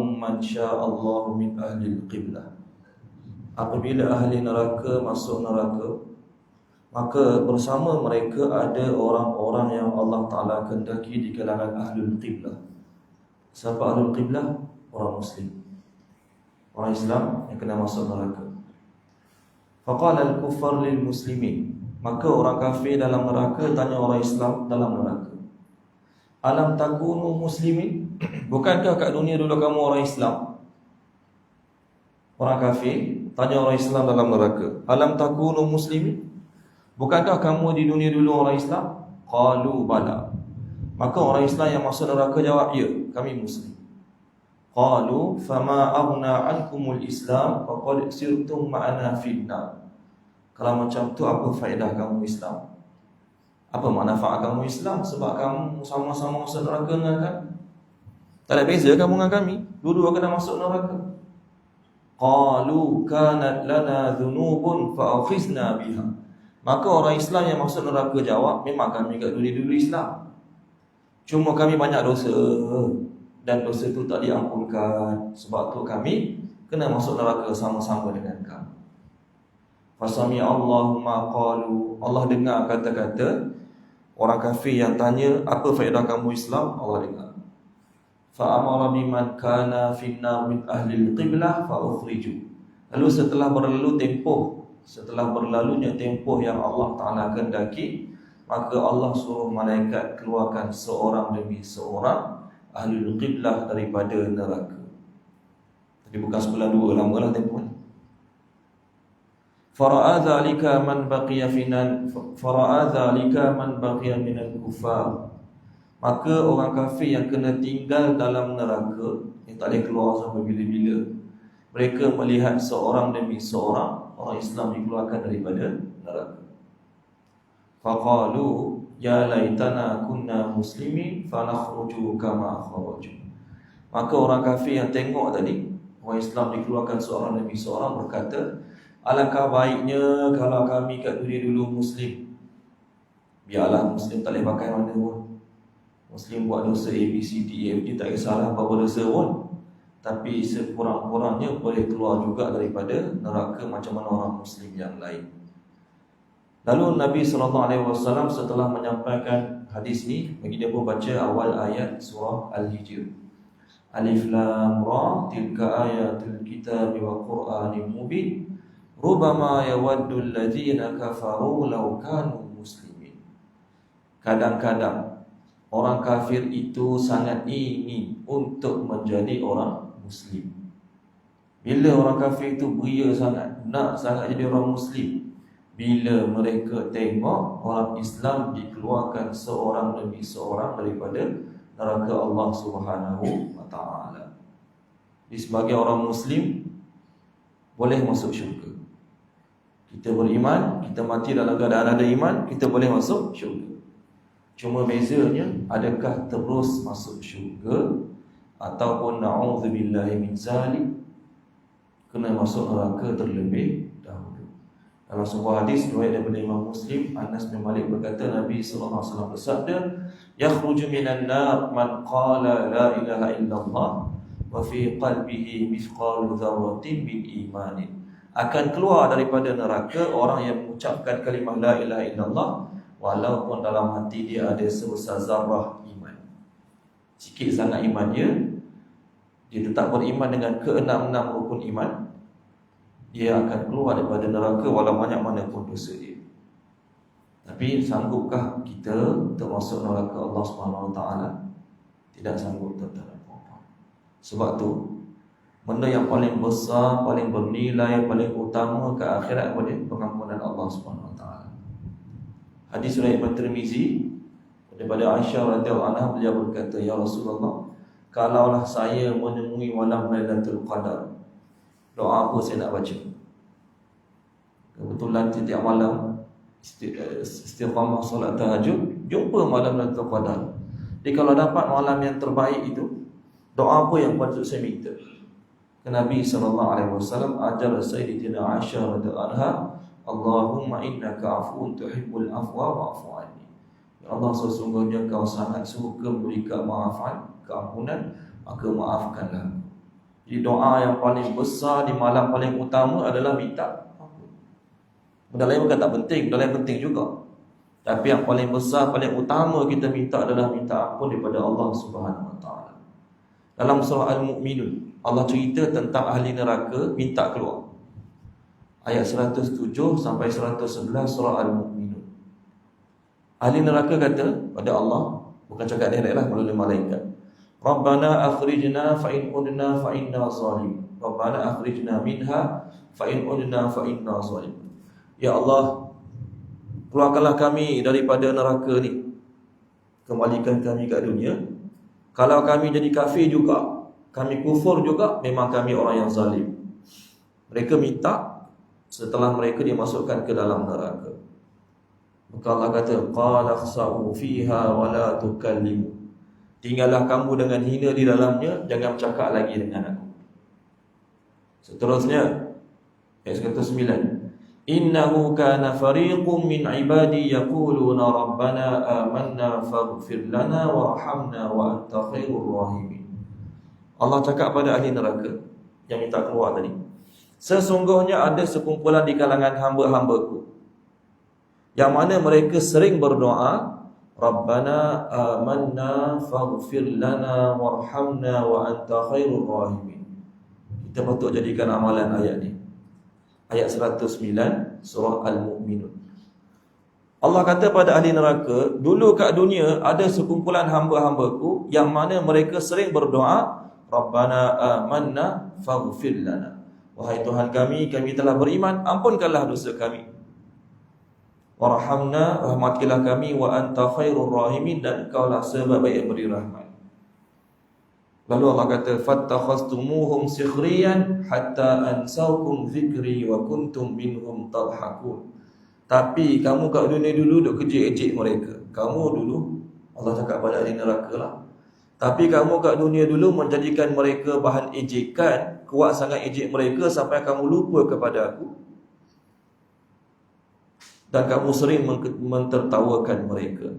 ma'ahum man sya'allahu min ahli al-qiblah. Apabila ahli neraka masuk neraka, maka bersama mereka ada orang-orang yang Allah Ta'ala kehendaki di kalangan ahlul qiblah. Siapa ahlul qiblah? Orang Muslim, orang Islam yang kena masuk neraka. Faqala al-kuffar lil muslimin, maka orang kafir dalam neraka tanya orang Islam dalam neraka, alam takunu muslimin, bukankah kat dunia dulu kamu orang Islam? Orang kafir tanya orang Islam dalam neraka, alam takunu muslimin, bukankah kamu di dunia dulu orang Islam? Qalu bala, maka orang Islam yang masuk neraka jawab, ya, kami Muslim. Qalu fama aghna ankumul Islam faqad sirtum ma'ana finnar. Kalau macam tu, apa faedah kamu Islam? Apa manfaat kamu Islam? Sebab kamu sama-sama masuk neraka dengan kami. Tak ada beza kamu dengan kami, dua-dua kena masuk neraka. Qalu kanat lana dhunubun fa'akhizna biha, maka orang Islam yang masuk neraka jawab, memang kami kat dunia dulu Islam, cuma kami banyak dosa dan dosa itu tak diampunkan, sebab tu kami kena masuk neraka sama-sama dengan kamu. Fasami Allahu ma qalu, Allah dengar kata-kata orang kafir yang tanya, apa faedah kamu Islam? Allah dengar. Fa amara biman kana finnar min ahli al-qiblah fa ukhriju. Lalu setelah berlalunya tempoh yang Allah Ta'ala kehendaki, maka Allah suruh malaikat keluarkan seorang demi seorang ahlul qiblah daripada neraka. Jadi bukan sebulan dua, lamalah tempoh ni. Fara'a dhalika man baqiya minal kufar, maka orang kafir yang kena tinggal dalam neraka, yang tak boleh keluar sampai bila-bila, mereka melihat seorang demi seorang orang Islam dikeluarkan daripada neraka. Faqalu ya laitana kunna muslimin fanakhruju kama kharaju. Maka orang kafir yang tengok tadi orang Islam dikeluarkan seorang demi seorang berkata, alangkah baiknya kalau kami kat dunia dulu Muslim. Biarlah Muslim tak boleh pakai mana pun, Muslim buat dosa A, B, C, D, E, F, G, tak kisahlah apa dosa pun, tapi sekurang-kurangnya boleh keluar juga daripada neraka macam mana orang Muslim yang lain. Lalu Nabi SAW setelah menyampaikan hadis ni, bagi dia pun baca awal ayat surah Al-Hijr. Alif Lam Ra, tilka ayatul kitabi wa Qur'anin mubin, rubama yawaddu alladhina kafaru law kanu muslimin. Kadang-kadang orang kafir itu sangat ingin untuk menjadi orang Muslim. Bila orang kafir itu beria sangat, nak sangat jadi orang Muslim, bila mereka tengok orang Islam dikeluarkan seorang demi seorang daripada neraka Allah Subhanahu wa ta'ala. Sebagai orang Muslim boleh masuk syurga. Kita beriman, kita mati dalam keadaan ada iman, kita boleh masuk syurga. Cuma bezanya, adakah terus masuk syurga ataupun na'udzubillahi min zalik, kena masuk neraka terlebih dahulu. Dalam sebuah hadis riwayat daripada Imam Muslim, Anas bin Malik berkata, Nabi SAW bersabda, yakhruju minan nar man qala la ilaha illallah wa fi qalbihi mithqalu dzarratin min imanin. Akan keluar daripada neraka orang yang mengucapkan kalimah la ilaha illallah walaupun dalam hati dia ada sebesar zarah iman. Sikit sangat iman dia tetap beriman dengan ke-6 rukun iman, dia akan keluar daripada neraka walau banyak mana pun dosa dia. Tapi sanggupkah kita untuk masuk neraka Allah Subhanahu Wa Taala? Tidak sanggup, tuan-tuan dan puan-puan. Sebab tu benda yang paling besar, paling bernilai, paling utama ke akhirat pada pengampunan Allah Subhanahu Wa Taala. Hadis riwayat Ibn Tirmizi daripada Aisyah radhiyallahu anha, beliau berkata, ya Rasulullah, kalaulah saya menemui malam Lailatul Qadar, doa apa saya nak baca? Kebetulan setiap malam istiqamah solat tahajud, jumpa malam Lailatul Qadar. Jadi kalau dapat malam yang terbaik itu, doa apa yang patut saya minta? Nabi SAW ajar Sayyidatina Aisyah radhiyallahu anha, Allahumma innaka afuun tuhibbul afwa wa'fu anni. Ya Allah, sesungguhnya kau sangat suka memberi kemaafan, keampunan, maka maafkanlah. Jadi doa yang paling besar di malam paling utama adalah minta ampun. Benda lain bukan tak penting, benda lain penting juga. Tapi yang paling besar, paling utama kita minta adalah minta ampun daripada Allah Subhanahu Wa Taala. Dalam surah Al-Mu'minun, Allah cerita tentang ahli neraka minta keluar. Ayat 107 sampai 111 surah Al-Mu'minun. Ahli neraka kata pada Allah, bukan cakap direct lah, melalui malaikat, Rabbana akhrijna fa in udna fa inna zalim. Rabbana akhrijna minha fa in udna fa inna zalim. Ya Allah, keluarkanlah kami daripada neraka ni. Kembalikan kami ke dunia. Kalau kami jadi kafir juga, kami kufur juga, memang kami orang yang zalim. Mereka minta setelah mereka dimasukkan ke dalam neraka. Maka Allah kata, qala khsa'u fiha wa la tukallimu. Tinggallah kamu dengan hina di dalamnya, jangan bercakap lagi dengan aku. Seterusnya ayat 109, innahu kana fariqun min ibadi yaquluna rabbana amanna faghfir lana warhamna wa anta khairur rahimin. Allah cakap pada ahli neraka yang minta keluar tadi, sesungguhnya ada sekumpulan di kalangan hamba-hambaku yang mana mereka sering berdoa, Rabbana amanna faghfir lana warhamna wa anta khairur rahimin. Kita patut jadikan amalan ayat ni. Ayat 109 surah Al-Mu'minun. Allah kata pada ahli neraka, dulu kat dunia ada sekumpulan hamba-hambaku yang mana mereka sering berdoa, Rabbana amanna faghfir lana. Wahai Tuhan kami telah beriman, ampunkanlah dosa kami. Warhamna, rahmatilah kami, wa anta khairur rahimin, dan engkaulah sebaik-baik yang beri rahmat. Lalu Allah kata, fattakhastumuhum sikhriyan hatta ansaukum zikri wa kuntum minhum tadhakun. Tapi kamu kat dunia dulu duk kejek-ejek mereka. Kamu dulu, Allah cakap pada ahli neraka lah, tapi kamu kat dunia dulu menjadikan mereka bahan ejekan, kuat sangat ejek mereka sampai kamu lupa kepada aku. Dan kamu sering mentertawakan mereka.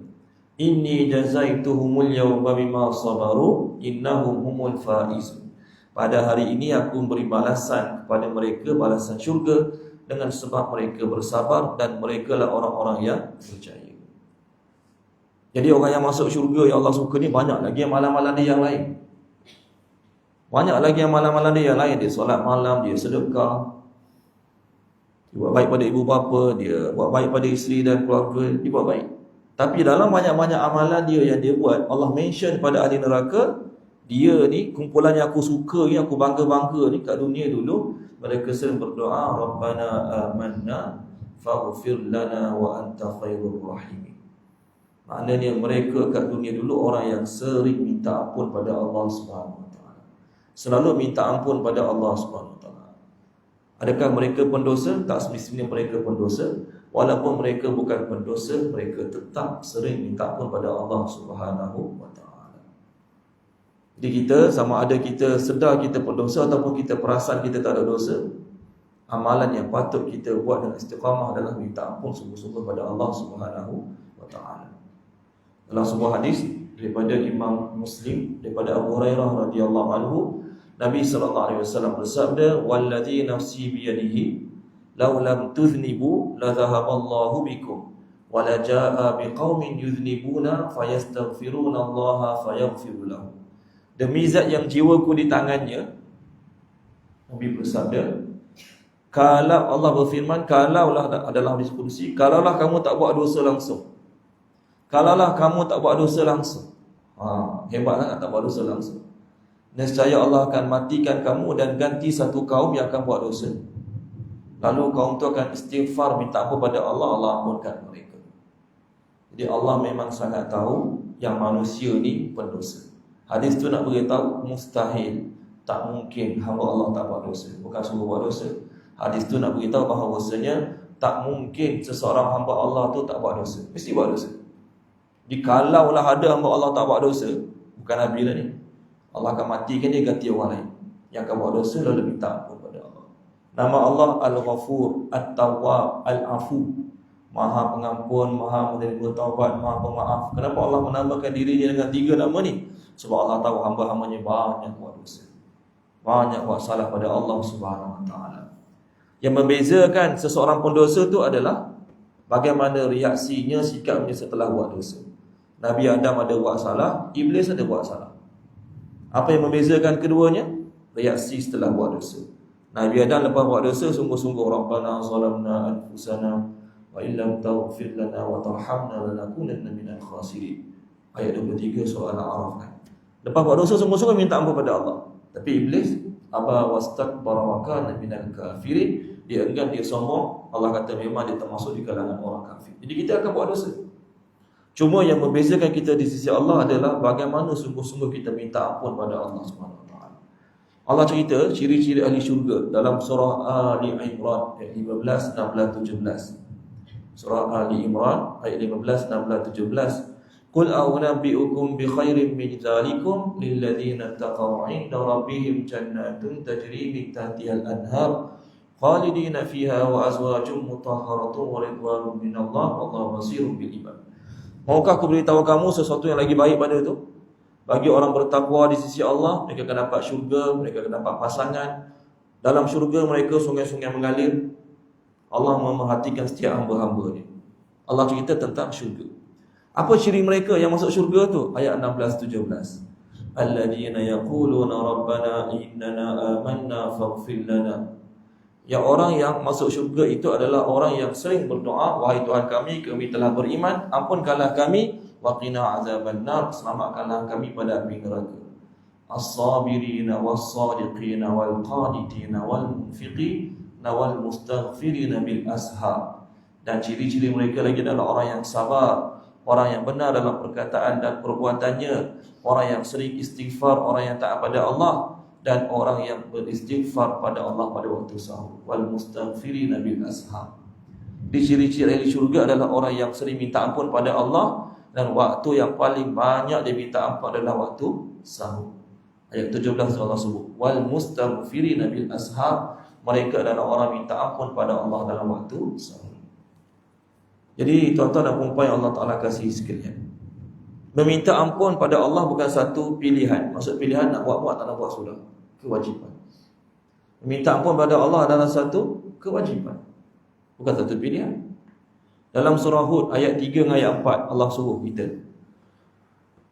Inni jazaituhumul yawma bima sabaru innahum humul faizun. Pada hari ini aku beri balasan kepada mereka, balasan syurga, dengan sebab mereka bersabar dan mereka lah orang-orang yang percaya. Jadi orang yang masuk syurga yang Allah suka ni banyak lagi yang malam-malam dia yang lain. Banyak lagi yang malam-malam dia yang lain. Dia solat malam, dia sedekah, dia buat baik pada ibu bapa, dia buat baik pada isteri dan keluarga, dia buat baik. Tapi dalam banyak-banyak amalan dia yang dia buat, Allah mention pada ahli neraka, dia ni kumpulan yang aku suka ni, aku bangga-bangga ni kat dunia dulu, mereka sering berdoa, Rabbana amanna faghfir lana wa anta khairur rahimin. Maknanya mereka kat dunia dulu orang yang sering minta ampun pada Allah Subhanahu Wa Taala. Selalu minta ampun pada Allah Subhanahu Wa Taala. Adakah mereka pendosa? Tak semestinya mereka pendosa. Walaupun mereka bukan pendosa, mereka tetap sering minta ampun pada Allah Subhanahu Wa Taala. Jadi kita, sama ada kita sedar kita pendosa ataupun kita perasan kita tak ada dosa, amalan yang patut kita buat dengan istiqamah adalah minta ampun sungguh-sungguh pada Allah Subhanahu Wa Taala. Dalam sebuah hadis daripada Imam Muslim, daripada Abu Hurairah radhiyallahu anhu, Nabi sallallahu alaihi wasallam bersabda, "Wallazi nafsi biyadihi, law lam tudhnibu la dhahaballahu bikum, wa la jaa biqaumin yudhnibuna fayastaghfiruna Allah fayaghfiru lahum." Demi zat yang jiwaku di tangannya, Nabi bersabda, kalau Allah berfirman, kalaulah adalah hadis qudsi, kalaulah kamu tak buat dosa langsung. Kalaulah kamu tak buat dosa langsung. Hebat sangat tak buat dosa langsung. Nescaya Allah akan matikan kamu dan ganti satu kaum yang akan buat dosa. Lalu kaum itu akan istighfar, minta ampun pada Allah, Allah ampunkan mereka. Jadi Allah memang sangat tahu yang manusia ni pendosa. Hadis tu nak beritahu mustahil, tak mungkin hamba Allah tak buat dosa. Bukan suruh buat dosa. Hadis tu nak beritahu bahawasanya tak mungkin seseorang hamba Allah tu tak buat dosa. Mesti buat dosa. Jadi kalaulah ada hamba Allah tak buat dosa, bukan Nabi lah ni, Allah akan matikan dia, ganti orang lain yang akan buat dosa lalu minta ampun pada Allah. Nama Allah Al-Ghafur, At-Tawwab, Al-Afu, Maha Pengampun, Maha Menerima Taubat, Maha Pemaaf. Kenapa Allah menamakan dirinya dengan 3 nama ni? Sebab Allah tahu hamba-hambanya banyak buat dosa. banyak buat salah pada Allah Subhanahu Wa Taala. Yang membezakan seseorang pendosa tu adalah bagaimana reaksinya, sikapnya setelah buat dosa. Nabi Adam ada buat salah, Iblis ada buat salah. Apa yang membezakan keduanya? Reaksi setelah buat dosa. Nabi Adam lepas buat dosa sungguh-sungguh, Rabbana zalamna anfusana wa illam taghfir lana wa tarhamna lanakunanna minal khasirin. Ayat 23 surah Al-A'raf kan. Lepas buat dosa sungguh-sungguh minta ampun pada Allah. Tapi Iblis aba wastakbara wa kana minal kafirin. Dia enggan, dia sombong. Allah kata memang dia termasuk di kalangan orang kafir. Jadi kita akan buat dosa. Cuma yang membezakan kita di sisi Allah adalah bagaimana sungguh-sungguh kita minta ampun pada Allah SWT. Allah cerita ciri-ciri ahli syurga dalam surah Ali Imran ayat 15, 16, 17. Surah Ali Imran ayat 15, 16, 17. Qul a'unabbi'ukum bi khairin min dzalikum lil ladzina taqaw 'inda rabbihim jannatun tajri min tahtiha al-anhar khalidina fiha wa azwajun mutahharatun wa ridwanun minallah wallahu basirun bil ibad. Maukah aku beritahu kamu sesuatu yang lagi baik pada itu? Bagi orang bertakwa di sisi Allah, mereka akan dapat syurga, mereka akan dapat pasangan. Dalam syurga mereka sungai-sungai mengalir. Allah memerhatikan setiap hamba-hamba ni. Allah cerita tentang syurga. Apa ciri mereka yang masuk syurga tu? Ayat 16-17. Alladzina yaquluna rabbana innana amanna faghfir lana. Yang orang yang masuk syurga itu adalah orang yang sering berdoa, wahai Tuhan kami telah beriman, ampunkanlah kami, wa qina azabannar, selamatkanlah kami pada api neraka. As-sabirina was-sadiqina wal-qanitina wal-munfiqina wal-mustaghfirina bil ashar. Dan ciri-ciri mereka lagi adalah orang yang sabar, orang yang benar dalam perkataan dan perbuatannya, orang yang sering istighfar, orang yang taat pada Allah, dan orang yang beristighfar pada Allah pada waktu sahur. Wal mustaghfirina bil ashar. Di ciri-ciri ahli syurga adalah orang yang sering minta ampun pada Allah, dan waktu yang paling banyak dia minta ampun adalah waktu sahur. Ayat 17 Allah sebut wal mustaghfirina bil ashar. Mereka adalah orang minta ampun pada Allah dalam waktu sahur. Jadi tuan-tuan dan puan yang Allah Ta'ala kasih sekalian, meminta ampun pada Allah bukan satu pilihan. Maksud pilihan nak buat-buat tak nak buat sudah, kewajipan. Meminta ampun pada Allah adalah satu kewajipan, bukan satu pilihan. Dalam surah Hud ayat 3 dan ayat 4 Allah suruh kita,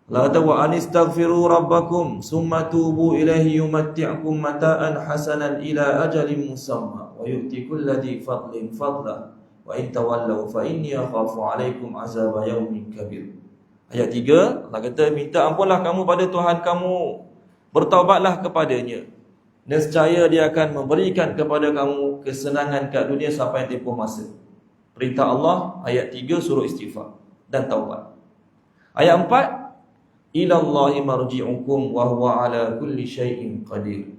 Allah kata wa anistaghfiru rabbakum summa tubu ilaihi yumatti'ukum mata'an hasanan ila ajalin musamma wa yu'ti kulli fadlin fadla wa in tawallaw fa inni akhafu 'alaikum 'azaba yaumin kabir. Ayat 3 Allah kata minta ampunlah kamu pada Tuhan kamu, bertaubatlah kepadanya, nescaya dia akan memberikan kepada kamu kesenangan kat dunia sampai tempoh masa. Perintah Allah ayat 3 suruh istighfar dan taubat. Ayat 4 ilallahi marji'ukum wa huwa ala kulli syai'in qadir.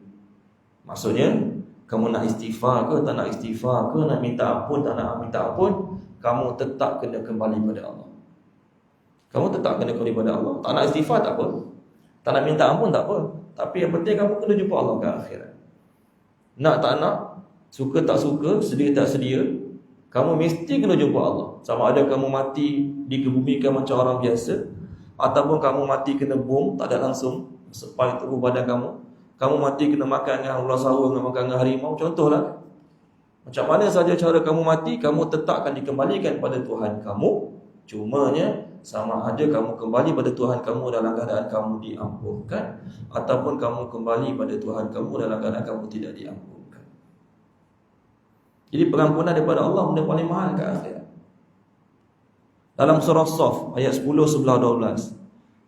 Maksudnya kamu nak istighfar ke tak nak istighfar ke, nak minta ampun tak nak minta ampun, kamu tetap kena kembali pada Allah. Kamu tetap kena kembali pada Allah. Tak nak istighfar tak apa, tak nak minta ampun tak apa, tapi yang penting kamu kena jumpa Allah ke akhirat. Nak tak nak, suka tak suka, sedia tak sedia, kamu mesti kena jumpa Allah. Sama ada kamu mati dikebumikan macam orang biasa, ataupun kamu mati kena bom, tak ada langsung sepai tubuh badan kamu. Kamu mati kena makan dengan ular sawah, kena makan dengan harimau, contohlah. Macam mana saja cara kamu mati, kamu tetap akan dikembalikan pada Tuhan kamu. Cumanya sama ada kamu kembali pada Tuhan kamu dalam keadaan kamu diampunkan, ataupun kamu kembali pada Tuhan kamu dalam keadaan kamu tidak diampunkan. Jadi pengampunan daripada Allah benda paling mahal ke akhirat. Dalam surah Saf ayat 10, 11, 12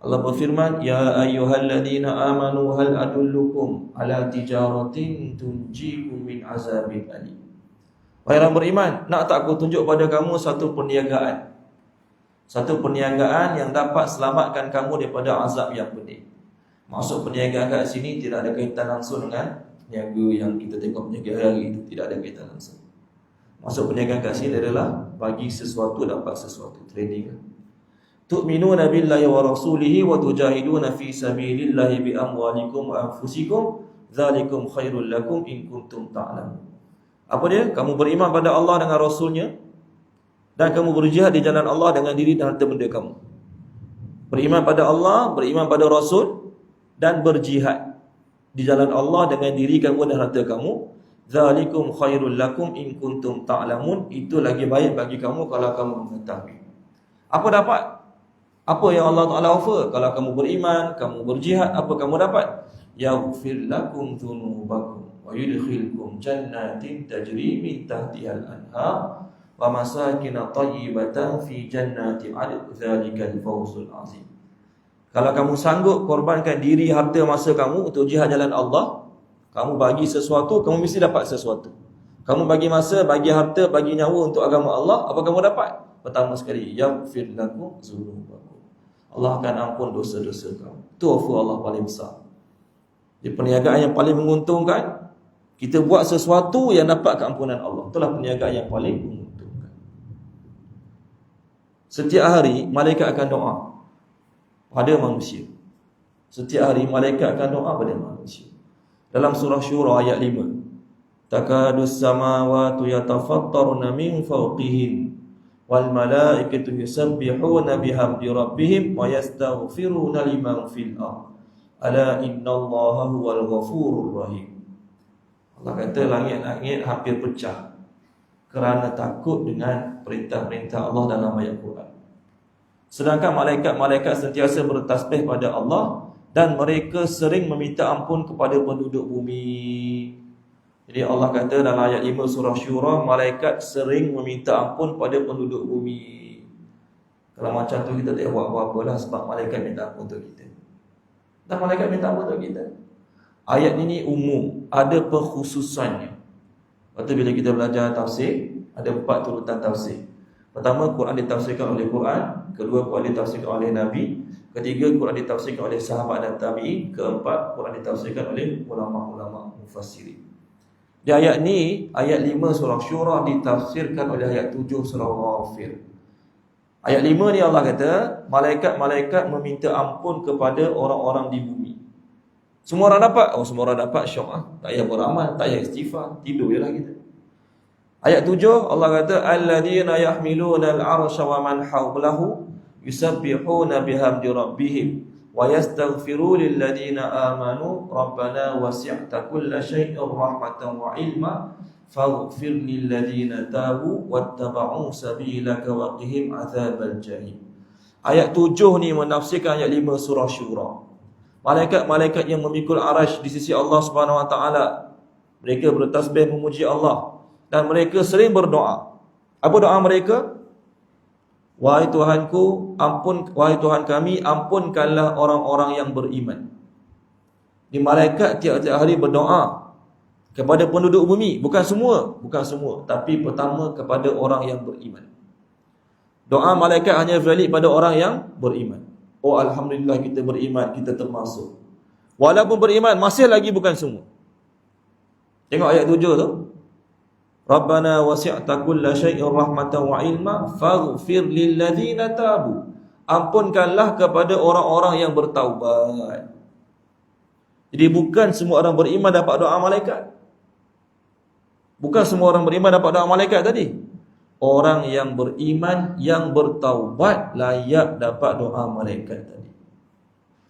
Allah berfirman, ya ayyuhalladzina amanu hal adullukum ala tijaratin tunjikum min azabin alim. Wahai orang beriman, nak tak aku tunjuk pada kamu satu perniagaan, satu perniagaan yang dapat selamatkan kamu daripada azab yang pedih. Maksud perniagaan kat sini tidak ada kaitan langsung dengan niaga yang kita tengok niaga hari itu, tidak ada kaitan langsung. Maksud perniagaan kat sini adalah bagi sesuatu dapat sesuatu, trading. Tu'minuna billahi wa rasulihi wa tujahiduna fi sabilillahi bi amwalikum wa anfusikum dzalikum khairul lakum in kuntum ta'lamun. Apa dia? Kamu beriman pada Allah dengan Rasulnya, dan kamu berjihad di jalan Allah dengan diri dan harta benda kamu. Beriman pada Allah, beriman pada Rasul, dan berjihad. di jalan Allah dengan diri kamu dan harta kamu. Zalikum khairul lakum in kuntum ta'lamun. Itu lagi baik bagi kamu kalau kamu mengetahui. Apa dapat? Apa yang Allah Ta'ala offer? Kalau kamu beriman, kamu berjihad, apa kamu dapat? Yaghfir lakum dhunubakum wa yudkhilkum jannatin tajri min tahtihal anhar wa masakin thayyibatan fi jannati 'adn. Dzalikal fawzul 'azim. Kalau kamu sanggup korbankan diri, harta, masa kamu untuk jihad jalan Allah, kamu bagi sesuatu, kamu mesti dapat sesuatu. Kamu bagi masa, bagi harta, bagi nyawa untuk agama Allah, apa kamu dapat? Pertama sekali, yaghfir lakum dzunubakum. Allah akan ampun dosa-dosa kamu. Itu offer Allah paling besar. Di perniagaan yang paling menguntungkan, kita buat sesuatu yang dapat keampunan Allah. Itulah perniagaan yang paling menguntungkan. Setiap hari malaikat akan doa pada manusia. Setiap hari malaikat akan doa pada manusia. Dalam surah Syura ayat 5, takadus samawati yatafattarna min fawqihim wal malaikatu yusabbihuna bihamdi rabbihim wa yastaghfiruna liman fil ardh ala innallaha huwal ghafurur rahim. Allah kata langit-langit hampir pecah kerana takut dengan perintah-perintah Allah dalam ayat Quran. Sedangkan malaikat-malaikat sentiasa bertasbih pada Allah dan mereka sering meminta ampun kepada penduduk bumi. Jadi Allah kata dalam ayat 5 surah Syura, malaikat sering meminta ampun pada penduduk bumi. Kalau macam tu kita tak buat apa-apa lah, sebab malaikat minta ampun untuk kita. Dan malaikat minta ampun untuk kita. Ayat ini umum, ada perkhususannya. Lepas tu bila kita belajar tafsir, ada 4 turutan tafsir. Pertama, Quran ditafsirkan oleh Quran. Kedua, Quran ditafsirkan oleh Nabi. Ketiga, Quran ditafsirkan oleh sahabat dan tabi'in. Keempat, Quran ditafsirkan oleh ulama-ulama mufassirin. Di ayat ni, ayat 5 surah Syura ditafsirkan oleh ayat 7 surah Ghafir. Ayat 5 ni Allah kata, malaikat-malaikat meminta ampun kepada orang-orang di bumi. Semua orang dapat? Oh, semua orang dapat, syok. Tak payah beramal, tak payah istighfar, tidur je lah kita. Ayat 7 Allah kata, alladzina yahmiluna al-'arsha wa man hawlahu yusabbihuna bihamdi rabbihim wa yastaghfiru lilladzina amanu rabbana wasi'ta kulla shay'in rahmatan wa ilma faghfir lilladzina tabu wattaba'u sabilaka wa qihim 'adzabal jahim. Ayat 7 ni menafsirkan ayat 5 surah Syura. Malaikat-malaikat yang memikul arasy di sisi Allah Subhanahu wa taala, mereka bertasbih memuji Allah dan mereka sering berdoa. Apa doa mereka? Wahai Tuhanku, wahai Tuhan kami, ampunkanlah orang-orang yang beriman. Di malaikat tiap-tiap hari berdoa kepada penduduk bumi, bukan semua, tapi pertama kepada orang yang beriman. Doa malaikat hanya valid pada orang yang beriman. Oh, alhamdulillah kita beriman, kita termasuk. Walaupun beriman, masih lagi bukan semua. Tengok ayat 7 tu. Rabbana wasi'ta kulla syai'in rahmatan wa ilma faghfir lilladzina tabu. Ampunkanlah kepada orang-orang yang bertaubat. Jadi bukan semua orang beriman dapat doa malaikat. Bukan semua orang beriman dapat doa malaikat tadi. Orang yang beriman, yang bertaubat layak dapat doa malaikat tadi.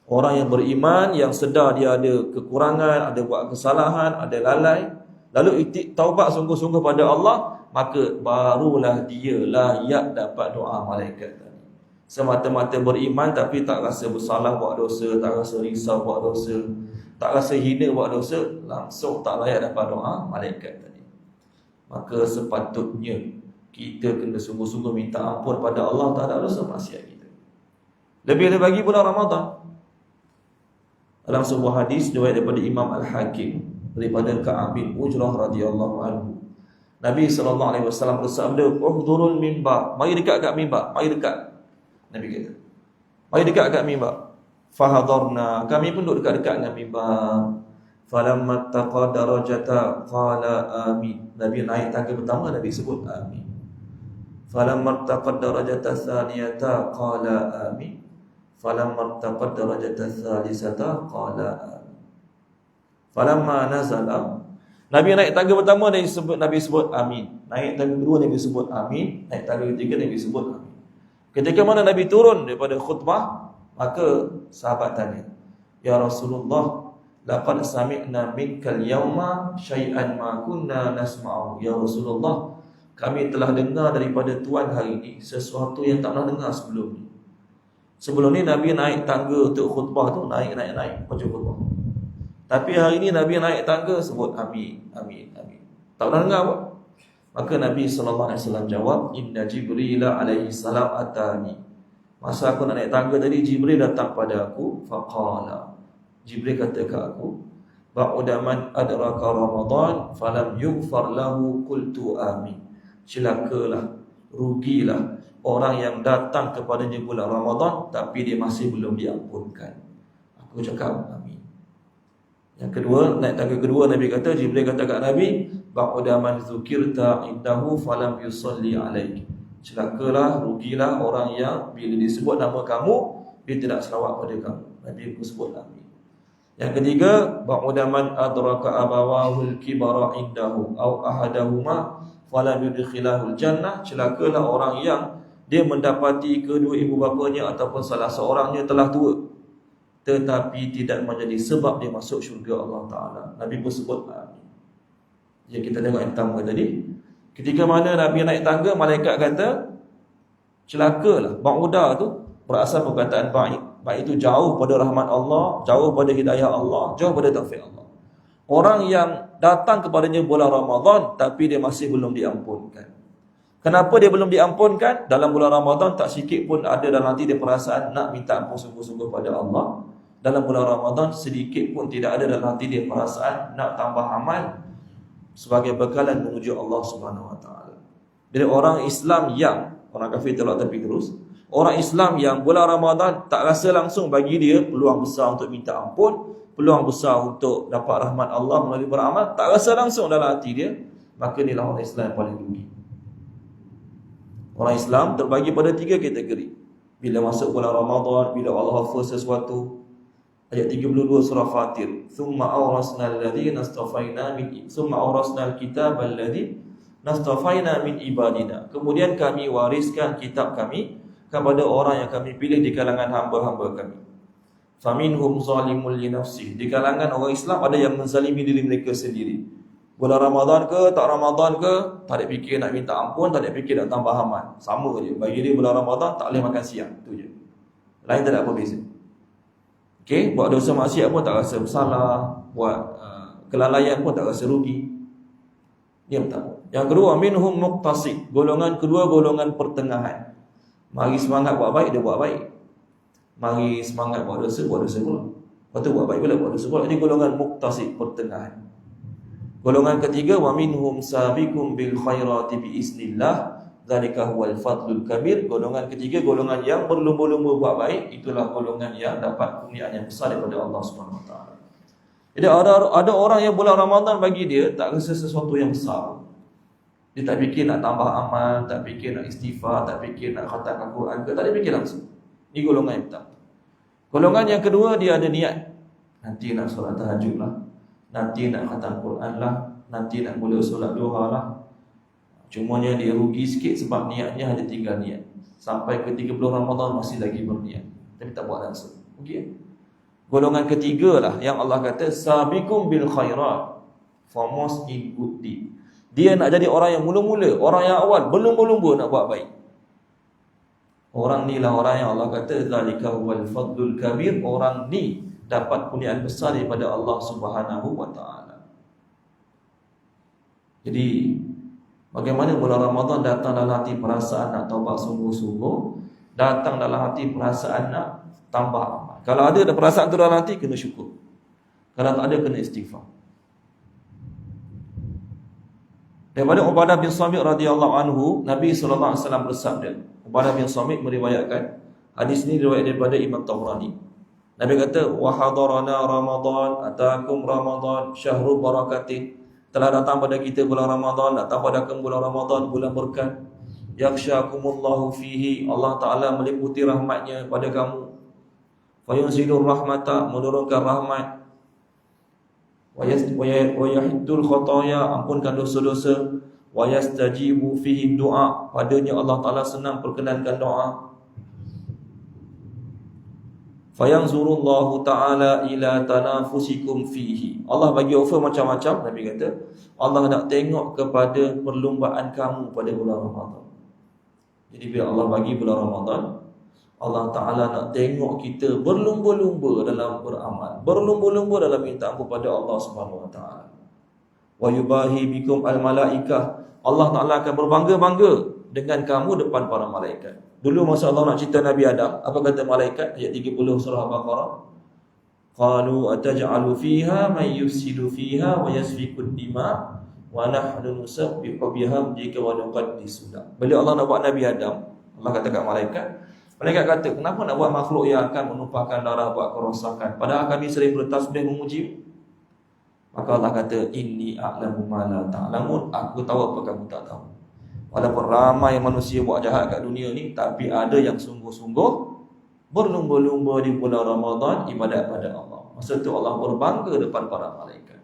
Orang yang beriman, yang sedar dia ada kekurangan, ada buat kesalahan, ada lalai, lalu taubat sungguh-sungguh pada Allah, maka barulah dia layak dapat doa malaikat tadi. Semata-mata beriman tapi tak rasa bersalah buat dosa, tak rasa risau buat dosa, tak rasa hina buat dosa, langsung tak layak dapat doa malaikat tadi. Maka sepatutnya kita kena sungguh-sungguh minta ampun pada Allah Ta'ala dosa maksiat kita. Lebih lagi bulan Ramadan. Dalam sebuah hadis riwayat daripada Imam Al-Hakim daripada Ka'ab bin Ujrah radhiyallahu anhu, Nabi sallallahu alaihi wasallam bersabda, "Uhdurul mimbar." Mari dekat kat mimbar, mari dekat. Nabi kata, "Mari dekat kat mimbar." Fahadarna, kami pun duduk dekat-dekat dengan mimbar. Falamma taqa darajata qala amin. Nabi naik tangga pertama, Nabi sebut amin. Falamma taqa darajata tsaniyata qala amin. Falamma taqa darajata tsalisata qala amin. Falamma nazala, Nabi naik tangga pertama, Nabi sebut amin. Naik tangga kedua, Nabi sebut amin. Naik tangga ketiga, Nabi sebut amin. Ketika mana Nabi turun daripada khutbah, maka sahabat tanya, "Ya Rasulullah, laqad sami'na minkal yawma syai'an ma kunna nasma'u. Ya Rasulullah, kami telah dengar daripada Tuhan hari ini sesuatu yang tak pernah dengar sebelum ni. Sebelum ni Nabi naik tangga untuk khutbah tu, naik baca khutbah. Tapi hari ini Nabi naik tangga sebut amin, amin, amin. Tak pernah dengar apa? Maka Nabi SAW jawab, Inna Jibril alaihi salam atani. Masa aku nak naik tangga tadi, Jibril datang pada aku. Faqala, Jibril kata ke aku, ba'uda man adraka Ramadan falam yughfar lahu qultu amin. Celakalah, rugilah orang yang datang kepadanya bulan Ramadan tapi dia masih belum diampunkan. Aku cakap amin. Yang kedua, naik tangga kedua, Nabi kata, Jibril kata kat Nabi, ba'uda man zukirta indahu falam yusalli alaik. Celakalah, rugilah orang yang bila disebut nama kamu, dia tidak selawat pada kamu. Nabi pun sebut amin. Yang ketiga, ba'uda man adraka abawahul kibara indahu au ahadahuma falam yudkhilahul jannah. Celakalah orang yang dia mendapati kedua ibu bapanya ataupun salah seorangnya telah tua tetapi tidak menjadi sebab dia masuk syurga Allah Ta'ala. Nabi pun sebut amin. Jadi kita tengok yang pertama tadi, ketika mana Nabi naik tangga, malaikat kata celakalah. Ba'uda tu berasal perkataan ba'id. Ba'id itu jauh pada rahmat Allah, jauh pada hidayah Allah, jauh pada taufik Allah. Orang yang datang kepadanya bulan Ramadan tapi dia masih belum diampunkan. Kenapa dia belum diampunkan? Dalam bulan Ramadan tak sikit pun ada dalam hati dia perasaan nak minta ampun sungguh-sungguh pada Allah. Dalam bulan Ramadan sedikit pun tidak ada dalam hati dia perasaan nak tambah amal sebagai bekalan menuju Allah Subhanahu Wa Taala. Jadi orang Islam yang, orang kafir tolak tepi terus, orang Islam yang bulan Ramadan tak rasa langsung bagi dia peluang besar untuk minta ampun, peluang besar untuk dapat rahmat Allah melalui beramal, tak rasa langsung dalam hati dia, maka inilah orang Islam yang paling rugi. Orang Islam terbagi pada 3 kategori. Bila masuk bulan Ramadan, bila Allah hafaz sesuatu. Ayat 32 surah Fatir. Thumma awrasnal ladzi nastafaina min thumma awrasnal kitaba alladzi nastafaina min ibadina. Kemudian kami wariskan kitab kami kepada orang yang kami pilih di kalangan hamba-hamba kami. Faminhum zalimul li nafsihi. Di kalangan orang Islam ada yang menzalimi diri mereka sendiri. Bulan Ramadan ke, tak Ramadan ke, tak ada fikir nak minta ampun, tak ada fikir nak tambah amal. Sama je. Bagi dia bulan Ramadan tak boleh makan siang. Itu je. Lain tak ada apa beza. Okey, buat dosa maksiat pun tak rasa bersalah, buat kelalaian pun tak rasa rugi. Yang pertama. Yang kedua, minhum muqtasid. Golongan kedua, golongan pertengahan. Mari semangat buat baik, dia buat baik. Mari semangat buat dosa pula. Lepas tu buat baik pula, buat dosa pula. Ini golongan muqtasid, pertengahan. Golongan ketiga, wa minhum sabiqum bil khairati bi iznillah, dzalika huwal fadlul kabir. Golongan ketiga, golongan yang berlumba-lumba buat baik, itulah golongan yang dapat kurniaan yang besar daripada Allah Subhanahu Wa Taala. Jadi ada orang yang bulan Ramadan bagi dia tak rasa sesuatu yang besar. Dia tak fikir nak tambah amal, tak fikir nak istighfar, tak fikir nak khatam Al-Quran ke, tak ada fikir langsung. Ini golongan yang pertama. Golongan yang kedua, dia ada niat. Nanti nak solat tahajud lah, nanti nak khatam Quran lah, nanti nak mula solat duha lah. Cumanya dia rugi sikit sebab niatnya hanya 3 niat. Sampai ke 30 Ramadan masih lagi berniat, tapi tak buat langsung. Okey. Golongan ketiga lah yang Allah kata sabiqum bil khairat, foremost in good deed. Dia nak jadi orang yang mula-mula, orang yang awal, berlumba-lumba nak buat baik. Orang ni lah orang yang Allah kata zalika huwal fadlul kabir. Orang ni dapat kurniaan besar daripada Allah Subhanahu Wa Taala. Jadi bagaimana bulan Ramadan datang dalam hati perasaan nak taubat sungguh-sungguh, datang dalam hati perasaan nak tambah amal. Kalau ada perasaan tu dalam hati, kena syukur. Kalau tak ada, kena istighfar. Daripada Ubadah bin Samit radhiyallahu anhu, Nabi SAW bersabda. Ubadah bin Samit meriwayatkan, hadis ini diriwayatkan daripada Imam Tabrani. Nabi kata, wa hadarana Ramadan, atakum Ramadan syahrul barakatin. Telah datang pada kita bulan Ramadan, datang pada kamu bulan Ramadan, bulan berkat. Yakhsyakumullahu fihi, Allah Ta'ala meliputi rahmatnya pada kamu. Fayunzilur rahmata, menurunkan rahmat. Wa yahiddul khataya, ampunkan dosa-dosa. Wa yastajibu fihi doa, padanya Allah Ta'ala senang perkenankan doa. Fayanzurullahu ta'ala ila tanafusikum fihi. Allah bagi offer macam-macam. Nabi kata Allah nak tengok kepada perlumbaan kamu pada bulan Ramadan. Jadi bila Allah bagi bulan Ramadan, Allah Ta'ala nak tengok kita berlumba-lumba dalam beramal, berlumba-lumba dalam minta ampun pada Allah Subhanahu Wa Ta'ala. Wa yubahi bikum al-malaikah. Allah Ta'ala akan berbangga-bangga dengan kamu depan para malaikat. Dulu masa Allah nak cerita Nabi Adam, apa kata malaikat? Ayat 30 surah Al-Baqarah. Qalu ataj'alu fiha man yufsidu fiha wa yasfiku ad-dima wa nahnu nusabbihu bihamdika wa nuqaddisu lak. Bila Allah nak buat Nabi Adam, Allah kata kat malaikat, malaikat kata, kenapa nak buat makhluk yang akan menumpahkan darah, buat kerosakan, padahal kami sering bertasbih memuji? Maka Allah kata, inni a'lamu ma la ta'lamun, aku tahu apa kamu tak tahu. Walaupun ramai manusia buat jahat kat dunia ni, tapi ada yang sungguh-sungguh berlumba-lumba di bulan Ramadan ibadat pada Allah. Masa tu Allah berbangga depan para malaikat.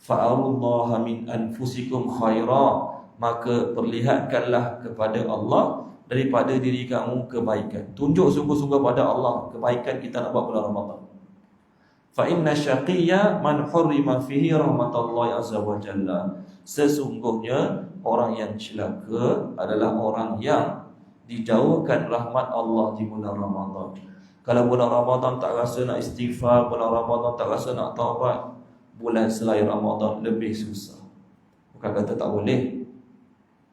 Fa'arullaha min anfusikum khaira, maka perlihatkanlah kepada Allah daripada diri kamu kebaikan. Tunjuk sungguh-sungguh pada Allah kebaikan kita nak buat bulan Ramadan. Fa inna syaqiyya man hurrima fihi rahmatullahi azza wa jalla. Sesungguhnya orang yang celaka adalah orang yang dijauhkan rahmat Allah di bulan Ramadan. Kalau bulan Ramadan tak rasa nak istighfar, bulan Ramadan tak rasa nak taubat, bulan selain Ramadan lebih susah. Bukan kata tak boleh,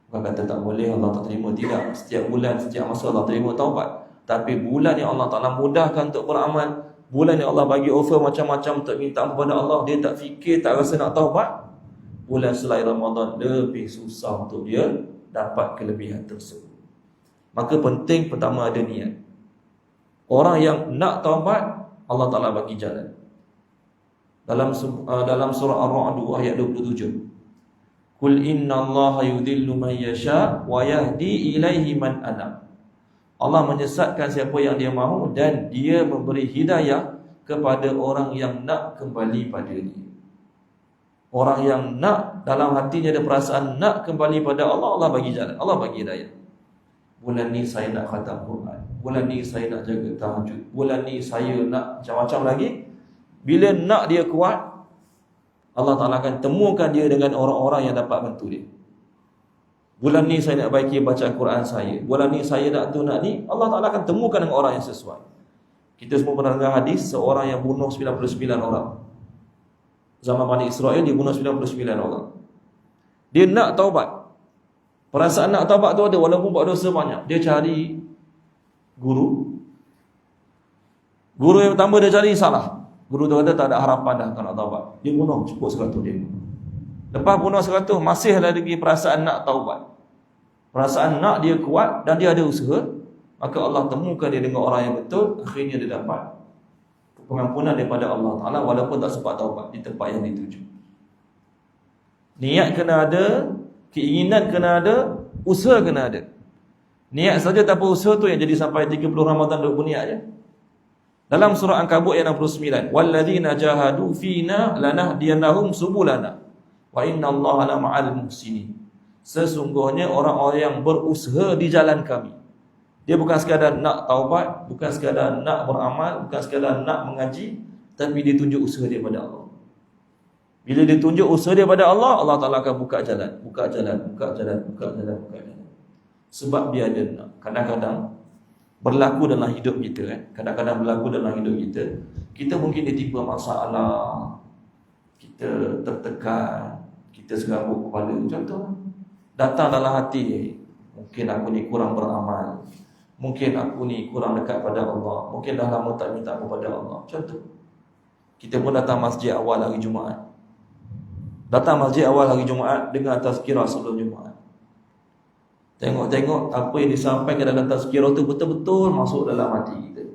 bukan kata tak boleh Allah tak terima, tidak. Setiap bulan, setiap masa Allah terima taubat. Tapi bulan yang Allah Ta'ala mudahkan untuk beramal, bulan yang Allah bagi offer macam-macam untuk minta kepada Allah, dia tak fikir, tak rasa nak taubat, bulan selain Ramadan lebih susah untuk dia dapat kelebihan tersebut. Maka penting pertama ada niat. Orang yang nak taubat, Allah Ta'ala bagi jalan. Dalam surah Ar-Ra'd ayat 27, Qul innallaha yudhillu man yasha wa yahdi ilaihi man anab. Allah menyesatkan siapa yang dia mahu dan dia memberi hidayah kepada orang yang nak kembali pada dia. Orang yang nak, dalam hatinya ada perasaan nak kembali pada Allah, Allah bagi jalan, Allah bagi hidayah. Bulan ni saya nak khatam Quran, bulan ni saya nak jaga tahajud, bulan ni saya nak macam-macam lagi. Bila nak dia kuat, Allah Ta'ala akan temukan dia dengan orang-orang yang dapat bantu dia. Bulan ni saya nak baiki bacaan Quran saya, bulan ni saya nak tu nak ni, Allah Ta'ala akan temukan dengan orang yang sesuai. Kita semua pernah dengar hadis seorang yang bunuh 99 orang. Zaman Bani Israel dia bunuh 99 orang. Dia nak taubat. Perasaan nak taubat tu ada walaupun buat dosa banyak. Dia cari guru. Guru yang pertama dia cari salah. Guru tu kata tak ada harapan dah kalau nak taubat. Dia bunuh cukup 100 dia. Lepas bunuh 100 masih ada lagi perasaan nak taubat. Perasaan nak dia kuat dan dia ada usaha. Maka Allah temukan dia dengan orang yang betul, akhirnya dia dapat pengampunan daripada Allah Ta'ala walaupun tak sempat taubat di tempat yang dituju. Niat kena ada, keinginan kena ada, usaha kena ada. Niat saja tanpa usaha tu yang jadi sampai 30 Ramadan duk berniat je. Dalam surah Ankabut ayat 69, walladzina jahadu fina lanahdiyannahum subulana wa innallaha lama'al muhsinin. Sesungguhnya orang-orang yang berusaha di jalan kami. Dia bukan sekadar nak taubat, bukan sekadar nak beramal, bukan sekadar nak mengaji, tapi dia tunjuk usaha dia pada Allah. Bila dia tunjuk usaha dia pada Allah, Allah Ta'ala akan buka jalan, buka jalan, buka jalan, buka jalan, buka jalan. Sebab dia ada nak. Kadang-kadang berlaku dalam hidup kita, kadang-kadang berlaku dalam hidup kita, kita mungkin ditimpa masalah, kita tertekan, kita serabut kepala. Contoh, datang dalam hati, mungkin aku ni kurang beramal, mungkin aku ni kurang dekat pada Allah, mungkin dah lama tak minta kepada Allah. Contoh, kita pun datang masjid awal hari Jumaat. Datang masjid awal hari Jumaat dengan tazkirah sebelum Jumaat. Tengok-tengok apa yang disampaikan dalam tazkirah tu betul-betul masuk dalam hati kita,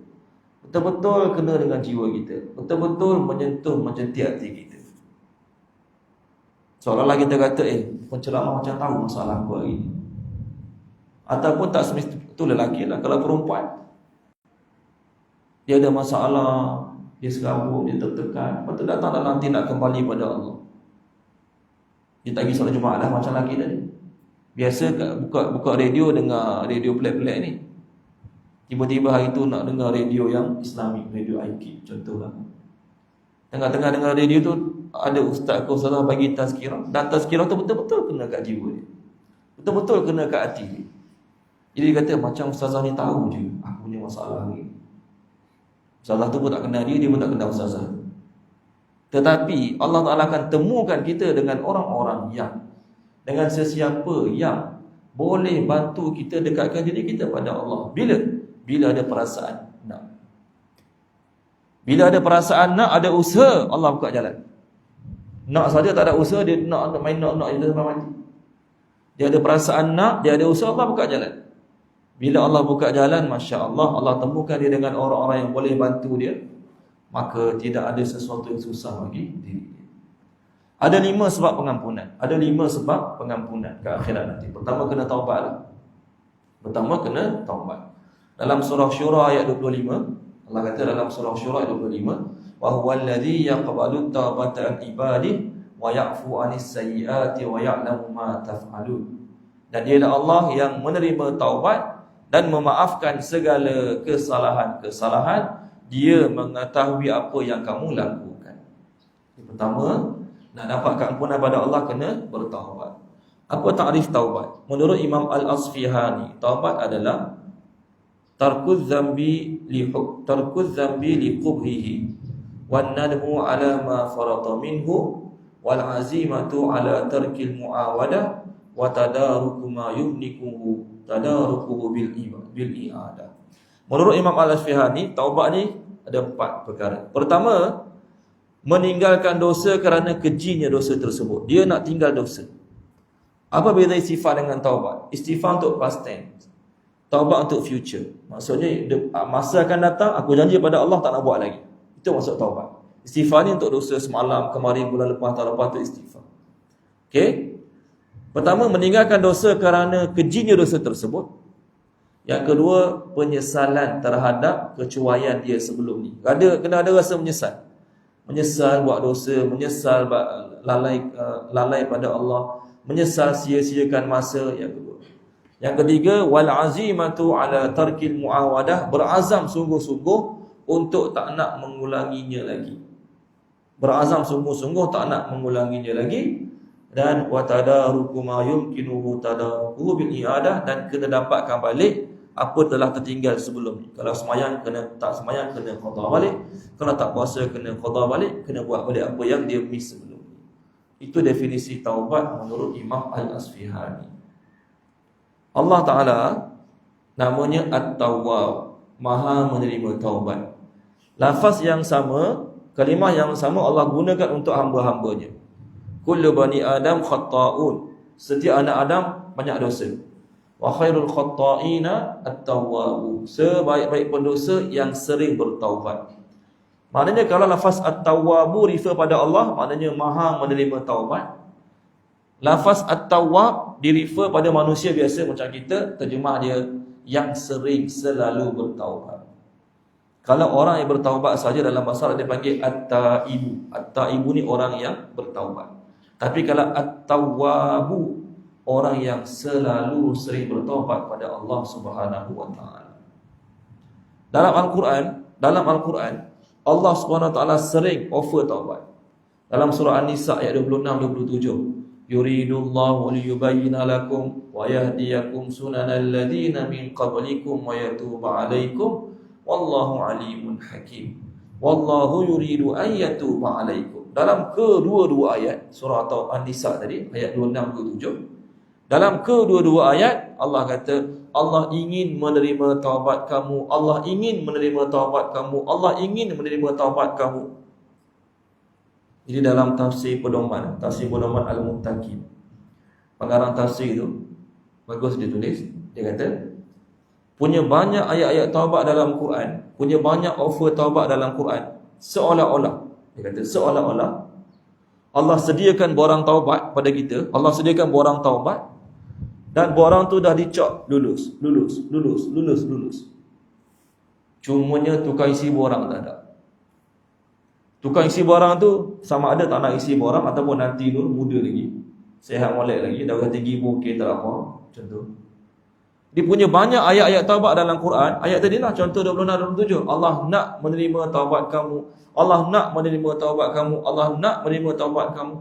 betul-betul kena dengan jiwa kita, betul-betul menyentuh, mencentik hati kita. Seolah-olah kita kata, penceramah macam tahu masalah aku hari ni. Ataupun tak semestinya, itu lelaki lah. Kalau perempuan, dia ada masalah, dia serabut, dia tertekan, lepas tu datang dalam hati nak kembali pada Allah. Dia tak pergi solat Jumaat dah macam lelaki tadi. Biasa buka radio, dengar radio pelik-pelik ni. Tiba-tiba hari tu nak dengar radio yang Islamic, radio IQ contohlah. Tengah-tengah dengar radio tu, ada ustaz ke ustazah bagi tazkirah, dan tazkirah tu betul-betul kena kat jiwa dia, betul-betul kena kat hati dia. Jadi dia kata macam ustazah ni tahu je aku punya masalah ni. Ustazah tu pun tak kenal dia, dia pun tak kenal ustazah. Tetapi Allah Ta'ala akan temukan kita dengan orang-orang yang, dengan sesiapa yang boleh bantu kita dekatkan diri kita pada Allah. Bila ada perasaan nak. Bila ada perasaan nak, ada usaha, Allah buka jalan. Nak saja tak ada usaha, dia nak main nak dia sampai mati. Dia ada perasaan nak, dia ada usaha, Allah buka jalan. Bila Allah buka jalan, Masya Allah, Allah temukan dia dengan orang-orang yang boleh bantu dia, maka tidak ada sesuatu yang susah bagi diri dia. Ada 5 sebab pengampunan. Ada 5 sebab pengampunan ke akhirat nanti. Pertama, kena taubat lah. Pertama, kena taubat. Dalam surah Syura ayat 25, Allah kata dalam surah Syura ayat 25, wa huwal ladzi yaqbalu taubata an ibadihi wa ya'fu 'anis sayyiati wa ya'lamu ma taf'alun. Dan dialah Allah yang menerima taubat dan memaafkan segala kesalahan-kesalahan. Dia mengetahui apa yang kamu lakukan. Yang pertama, nak dapat keampunan pada Allah kena bertaubat. Apa takrif taubat? Menurut Imam Al-Asfihani, taubat adalah tarkuz zambi li qubhihi wan nadmu ala ma farata minhu wal azimatu ala tarkil muawadah wa tadaruku ma yuhnikuhu tadarukuhu bil i'adah. Menurut Imam Al-Asfihani, taubat ni ada 4 perkara. Pertama, meninggalkan dosa kerana kejinya dosa tersebut. Dia nak tinggal dosa. Apa beza istighfar dengan taubat? Istighfar untuk past tense, taubat untuk future. Maksudnya masa akan datang, aku janji pada Allah tak nak buat lagi. Itu maksud taubat. Istighfar ni untuk dosa semalam, kemarin, bulan lepas, tahun lepas, tu istighfar. Okey. Pertama, meninggalkan dosa kerana kejinya dosa tersebut. Yang kedua, penyesalan terhadap kecuaian dia sebelum ni. Kena ada rasa menyesal. Menyesal buat dosa, menyesal lalai pada Allah, menyesal sia-siakan masa. Yang kedua. Yang ketiga, wal azimatu ala tarkil muawadah, berazam sungguh-sungguh untuk tak nak mengulanginya lagi. Berazam sungguh-sungguh tak nak mengulanginya lagi. Dan wa tadaruku ma yumkinuhu tadaruku bil i'adah, dan kena dapatkan balik apa telah tertinggal sebelum ni. Kalau semayang, tak semayang kena qada balik. Kalau tak puasa kena qada balik, kena buat balik apa yang dia miss sebelum ni. Itu definisi taubat menurut Imam Al-Asfihani. Allah Ta'ala namanya At-Tawwab, Maha menerima taubat. Lafaz yang sama, kalimah yang sama Allah gunakan untuk hamba-hambanya. Kullu bani Adam khatta'un, setiap anak Adam banyak dosa. Wa khairul khatta'ina at-tawwabu, sebaik-baik pendosa yang sering bertaubat. Maknanya kalau lafaz at-tawwabu refer pada Allah, maknanya Maha menerima taubat. Lafaz at-tawwab direfer pada manusia biasa macam kita, terjemah dia yang sering selalu bertaubat. Kalau orang yang bertaubat saja dalam bahasa Arab dia panggil at-taibu. At-taibu ni orang yang bertaubat. Tapi kalau at-tawwabu, orang yang selalu sering bertaubat pada Allah Subhanahu wa taala. Dalam Al-Quran, Allah Subhanahu wa taala sering offer taubat. Dalam surah An-Nisa ayat 26 27, yuridullahu liyubayyana lakum wa yahdiyakum sunanal ladzina min qablikum wa yatuba 'alaikum wallahu alimun hakim. Wallahu yuridu an yatuba 'alaikum. Dalam kedua-dua ayat surah atau An-Nisa tadi ayat 26 27, dalam kedua-dua ayat Allah kata Allah ingin menerima taubat kamu, Allah ingin menerima taubat kamu, Allah ingin menerima taubat kamu. Jadi dalam tafsir pedoman Al-Muttaqin, pengarang tafsir itu bagus dia tulis, dia kata punya banyak ayat-ayat taubat dalam Quran, punya banyak offer taubat dalam Quran, seolah-olah Allah sediakan borang taubat pada kita. Allah sediakan borang taubat, dan borang tu dah dicop lulus. Cumanya tukang isi borang tak ada. Tukang isi borang tu sama ada tak nak isi borang ataupun nanti dulu muda lagi, sehat molek lagi, dah kata gibu okey tak apa, macam tu. Dia punya banyak ayat-ayat taubat dalam Quran. Ayat tadi lah, contoh 26-27. Allah nak menerima taubat kamu. Allah nak menerima taubat kamu. Allah nak menerima taubat kamu.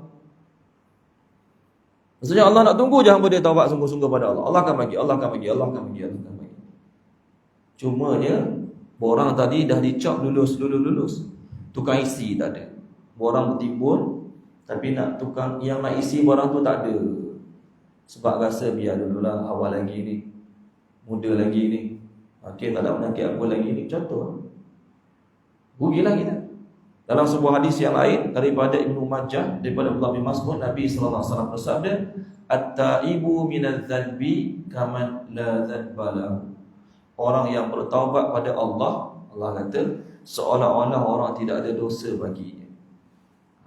Maksudnya Allah nak tunggu je hamba dia taubat sungguh-sungguh pada Allah. Allah akan bagi, Allah akan bagi, Allah akan bagi, Allah akan bagi. Cumanya, borang tadi dah dicap lulus. Tukang isi tak ada. Borang bertimbun, tapi tukang yang nak isi borang tu tak ada. Sebab rasa biar dululah, awal lagi ni, muda lagi ni, okay, tak ada penyakit apa lagi ni. Contoh, rugilah kita. Dalam sebuah hadis yang lain daripada Ibnu Majah, daripada Abdullah bin Mas'ud, Nabi SAW bersabda, "At-taibu minadz-dzanbi kaman la dzanba lahu." Orang yang bertaubat pada Allah, Allah kata, seolah-olah orang tidak ada dosa baginya.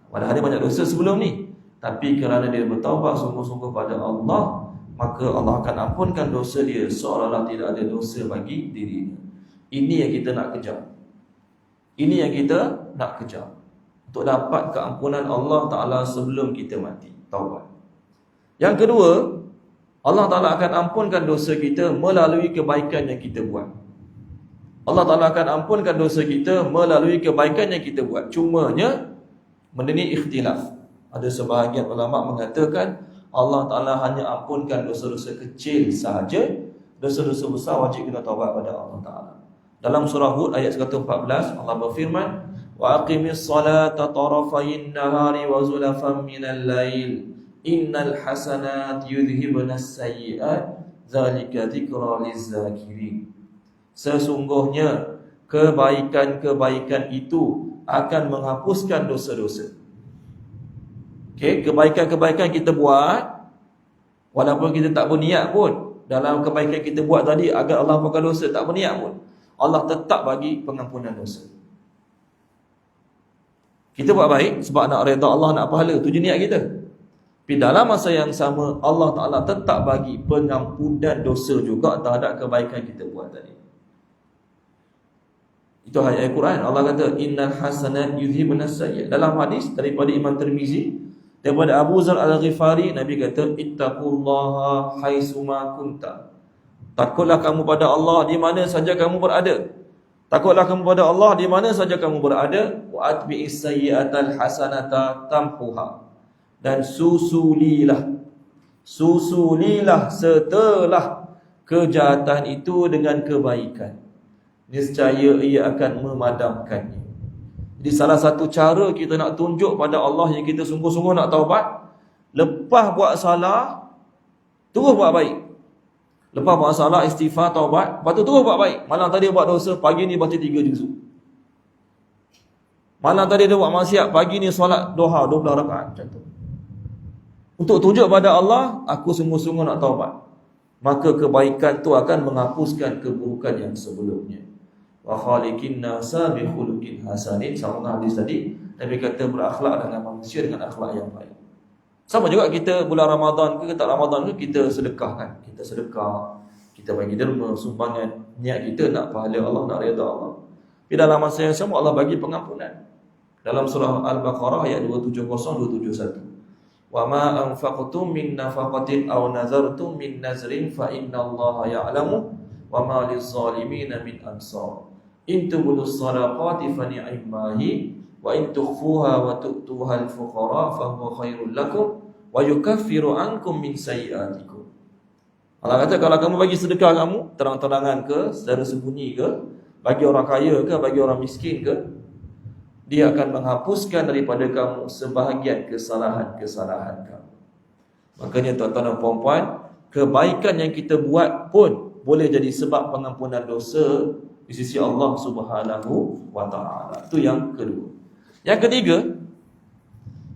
Padahal dia banyak dosa sebelum ni, tapi kerana dia bertaubat sungguh-sungguh pada Allah, maka Allah akan ampunkan dosa dia seolah-olah tidak ada dosa bagi dirinya. Ini yang kita nak kejar. Ini yang kita nak kejar, untuk dapat keampunan Allah Ta'ala sebelum kita mati, taubat. Yang kedua, Allah Ta'ala akan ampunkan dosa kita melalui kebaikan yang kita buat. Allah Ta'ala akan ampunkan dosa kita melalui kebaikan yang kita buat. Cumanya, benda ni ikhtilaf. Ada sebahagian ulama mengatakan Allah Ta'ala hanya ampunkan dosa-dosa kecil sahaja. Dosa-dosa besar wajib kita taubat pada Allah Ta'ala. Dalam surah Hud ayat 114, Allah berfirman, "Wa aqimis salata tarafayin nahari wa zulafan minal lail, innal hasanat yudhibunas sayyi'at, dzalika dzikra liz-zakirin." Sesungguhnya kebaikan-kebaikan itu akan menghapuskan dosa-dosa. Okay, kebaikan-kebaikan kita buat, walaupun kita tak berniat pun, dalam kebaikan kita buat tadi agar Allah hapuskan dosa, tak berniat pun, Allah tetap bagi pengampunan dosa. Kita buat baik sebab nak redha Allah, nak pahala, tu je niat kita. Tapi dalam masa yang sama, Allah Ta'ala tetap bagi pengampunan dosa juga terhadap kebaikan kita buat tadi. Itu ayat Al-Quran. Allah kata, "Innal hasanat yudhibunas sayyi'at." Dalam hadis daripada Imam Tirmizi, daripada Abu Zar Al-Ghifari, Nabi kata, "Ittaqullaha haitsuma kunta." Takutlah kamu pada Allah di mana saja kamu berada. Takutlah kamu pada Allah di mana saja kamu berada. Wa atbi'is sayyi'atal hasanata tamhuha. Dan susulilah setelah kejahatan itu dengan kebaikan. Niscaya ia akan memadamkannya. Jadi salah satu cara kita nak tunjuk pada Allah yang kita sungguh-sungguh nak taubat, lepas buat salah, terus buat baik. Lepas buat salah, istighfar, taubat, lepas tu terus buat baik. Malam tadi buat dosa, pagi ni baca 3 juzuk. Malam tadi dia buat maksiat, pagi ni solat duha 12 rakaat, macam tu. Untuk tunjuk pada Allah, aku sungguh-sungguh nak taubat. Maka kebaikan tu akan menghapuskan keburukan yang sebelumnya. Wa khaliqin nasa bi khuluqin hasanin. Sama hadis tadi, Nabi kata berakhlak dengan manusia dengan akhlak yang baik. Sama juga kita bulan Ramadan ke tak Ramadan ke, kita sedekah kan. Kita sedekah, kita bagi derma, sumbangan. Niat kita nak pahala Allah, nak redha Allah. Tapi dalam masa yang sama Allah bagi pengampunan. Dalam surah Al-Baqarah ayat 270-271. "Wa ma anfaqtum min nafaqatin aw nazartum min nazrin fa innallaha ya'lamu wa ma liz-zalimina min ansar. In tubdus sadaqati fa ni'mahi wa in tukhfuha wa tu'tuha al-fuqara fa huwa khairul lakum wa yukaffiru ankum min sayyi'atikum." Allah kata kalau kamu bagi sedekah kamu terang-terangan ke, secara sembunyi ke, bagi orang kaya ke, bagi orang miskin ke, dia akan menghapuskan daripada kamu sebahagian kesalahan-kesalahan kamu. Makanya tuan-tuan dan puan-puan, kebaikan yang kita buat pun boleh jadi sebab pengampunan dosa di sisi Allah Subhanahu wa ta'ala. Itu yang kedua. Yang ketiga,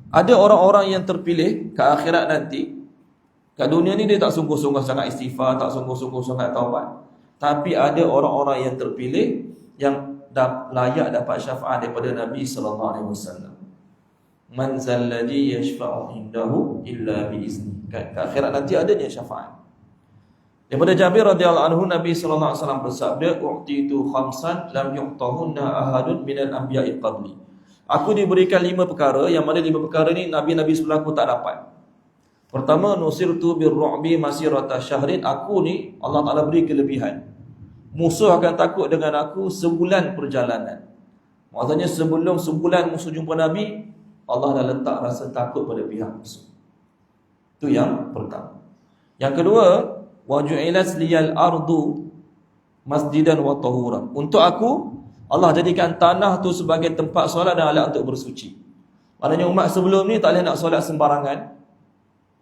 ada orang-orang yang terpilih ke akhirat nanti. Kat dunia ni dia tak sungguh-sungguh sangat istighfar, tak sungguh-sungguh sangat taubat. Tapi ada orang-orang yang terpilih yang layak dapat syafaat daripada Nabi sallallahu alaihi wasallam. Man zalladhi yashfa'u indahu illa biizni. Ke akhirat nanti adanya syafaat. Daripada Jabir radhiyallahu anhu, Nabi sallallahu alaihi wasallam bersabda, "U'titu khamsan lam yu'tahunna ahadun minal anbiya'i qabli." Aku diberikan 5 perkara, yang mana 5 perkara ni Nabi-Nabi sebelum aku tak dapat. Pertama, nusirtu birru'bi masirata syahrin. Aku ni Allah Ta'ala beri kelebihan. Musuh akan takut dengan aku sebulan perjalanan. Maksudnya sebelum sebulan musuh jumpa Nabi, Allah dah letak rasa takut pada pihak musuh. Itu yang pertama. Yang kedua, wa ju'ilat liyal ardu masjidan wa tahura. Untuk aku, Allah jadikan tanah tu sebagai tempat solat dan alat untuk bersuci. Maknanya umat sebelum ni tak boleh nak solat sembarangan,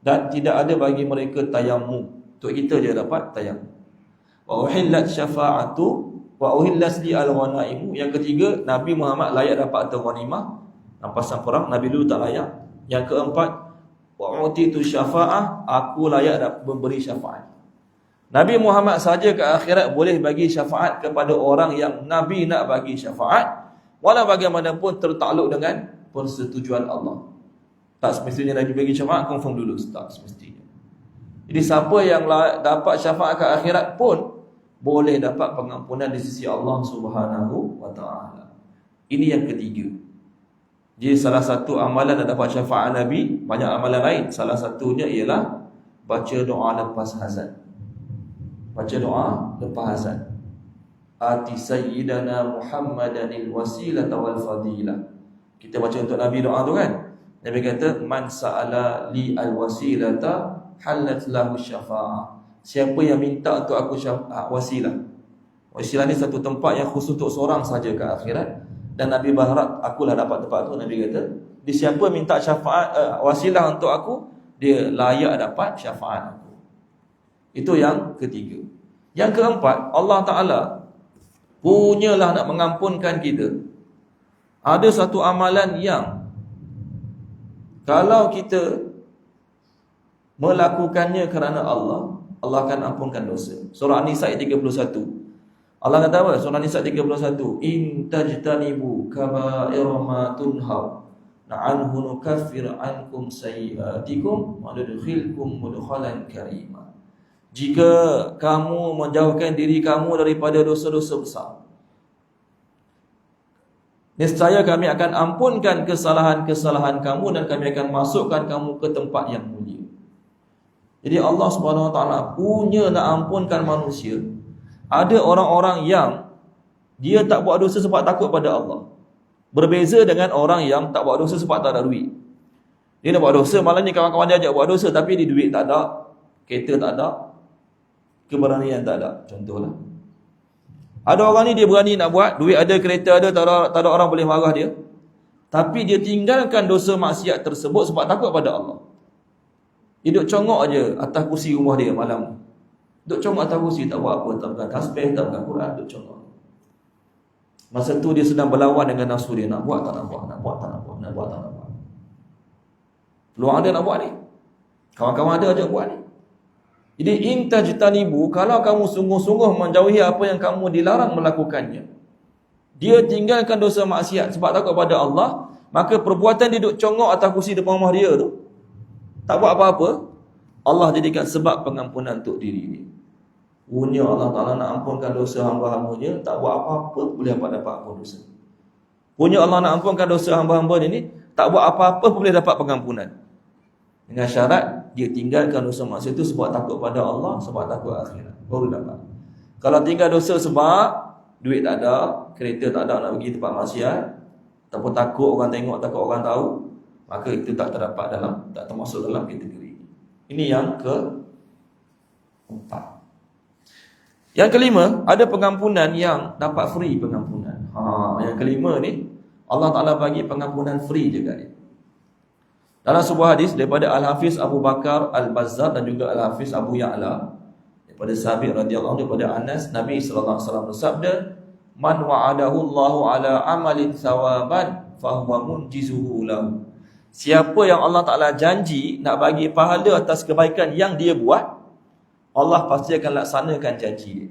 dan tidak ada bagi mereka tayammum. Untuk kita je dapat tayammum. Wa uhillat syafa'atu wa uhillat li al-ghanaimu. Yang ketiga, Nabi Muhammad layak dapat harta ghanimah, rampasan perang. Nabi dulu tak layak. Yang keempat, wa utitu syafa'ah, aku layak memberi syafaat. Nabi Muhammad saja ke akhirat boleh bagi syafaat kepada orang yang Nabi nak bagi syafaat, walau bagaimanapun tertakluk dengan persetujuan Allah. Tak semestinya Nabi bagi syafaat confirm dulu, tak semestinya. Jadi siapa yang dapat syafaat ke akhirat pun boleh dapat pengampunan di sisi Allah Subhanahu wa taala. Ini yang ketiga. Jadi salah satu amalan nak dapat syafaat Nabi, banyak amalan lain. Salah satunya ialah baca doa lepas azan. Baca doa lepas azan. Ati sayyidana Muhammadanil wasilata wal fadilah. Kita baca untuk Nabi doa tu kan. Nabi kata, man sa'ala li al-wasilata halat lahu syafa'ah. Siapa yang minta untuk aku wasilah. Wasilah ni satu tempat yang khusus untuk seorang saja ke akhirat. Dan Nabi berharap akulah dapat tempat tu. Nabi kata, siapa minta syafaat wasilah untuk aku, dia layak dapat syafaat aku. Itu yang ketiga. Yang keempat, Allah Ta'ala punyalah nak mengampunkan kita. Ada satu amalan yang kalau kita melakukannya kerana Allah, Allah akan ampunkan dosa. Surah An-Nisa ayat 31. Allah kata apa? Surah An-Nisa 31. In tajtanibu kaba'ira ma tunhaw na'anhu nukaffir ankum sayyi'atikum wa nudkhilkum mudkhalan karima. Jika kamu menjauhkan diri kamu daripada dosa-dosa besar, niscaya kami akan ampunkan kesalahan-kesalahan kamu dan kami akan masukkan kamu ke tempat yang mulia. Jadi Allah Subhanahu Wa Taala punya nak ampunkan manusia. Ada orang-orang yang dia tak buat dosa sebab takut pada Allah. Berbeza dengan orang yang tak buat dosa sebab tak ada duit. Dia nak buat dosa, malah ni kawan-kawan dia ajak buat dosa, tapi dia duit tak ada, kereta tak ada, keberanian tak ada. Contohlah, ada orang ni dia berani nak buat, duit ada, kereta ada, tak ada orang boleh marah dia, tapi dia tinggalkan dosa maksiat tersebut sebab takut pada Allah. Dia duduk congok aje atas kursi rumah dia malam. Duduk congok atas kursi, tak buat apa, tak pegang tasbih, tak pegang Quran, duduk congok. Masa tu dia sedang berlawan dengan nafsu dia, nak buat tak nak buat, nak buat tak nak buat, nak buat tak nak buat. Peluang ada nak buat ni, kawan-kawan ada ajak buat ni. Jadi intajtanibu, kalau kamu sungguh-sungguh menjauhi apa yang kamu dilarang melakukannya, dia tinggalkan dosa maksiat sebab takut pada Allah, maka perbuatan dia duduk congok atas kursi depan rumah dia tu, tak buat apa-apa, Allah jadikan sebab pengampunan untuk diri dia. Punya Allah Ta'ala nak ampunkan dosa hamba-hambanya, tak buat apa-apa boleh dapat ampun dosa. Punya Allah nak ampunkan dosa hamba-hamba dia ni, tak buat apa-apa boleh dapat pengampunan. Dengan syarat dia tinggalkan dosa maksiat itu sebab takut pada Allah, sebab takut akhirat, baru dapat. Kalau tinggal dosa sebab duit tak ada, kereta tak ada nak pergi tempat maksiat, ataupun takut orang tengok, takut orang tahu, maka itu tak terdapat dalam, tak termasuk dalam kategori. Ini yang keempat. Yang kelima, ada pengampunan yang dapat free pengampunan. Yang kelima ni Allah Ta'ala bagi pengampunan free juga ni. Dalam sebuah hadis daripada Al-Hafiz Abu Bakar Al-Bazzar dan juga Al-Hafiz Abu Ya'la, daripada sahabat radhiyallahu anhu, daripada Anas, Nabi sallallahu alaihi wasallam bersabda, man wa'adahu Allahu ala amalin thawaban fahuwa munjizuhu lahu. Siapa yang Allah Ta'ala janji nak bagi pahala atas kebaikan yang dia buat, Allah pasti akan laksanakan janji dia.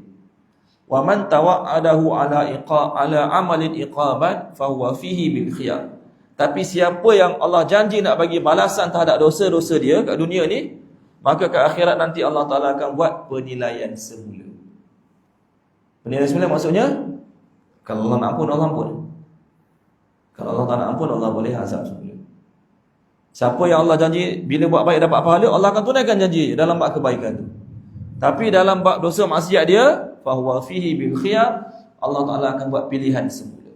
Wa man tawa'adahu ala amalin iqaban fahuwa fihi bil khiyar. Tapi siapa yang Allah janji nak bagi balasan terhadap dosa-dosa dia kat dunia ni, maka ke akhirat nanti Allah Ta'ala akan buat penilaian semula. Penilaian semula maksudnya, kalau Allah nak ampun, Allah ampun. Kalau Allah tak nak ampun, Allah boleh azab semula. Siapa yang Allah janji bila buat baik dapat pahala, Allah akan tunaikan janji dalam bab kebaikan tu. Tapi dalam bab dosa maksiat dia, fahuwa fihi bil khiyar, Allah Taala akan buat pilihan semula.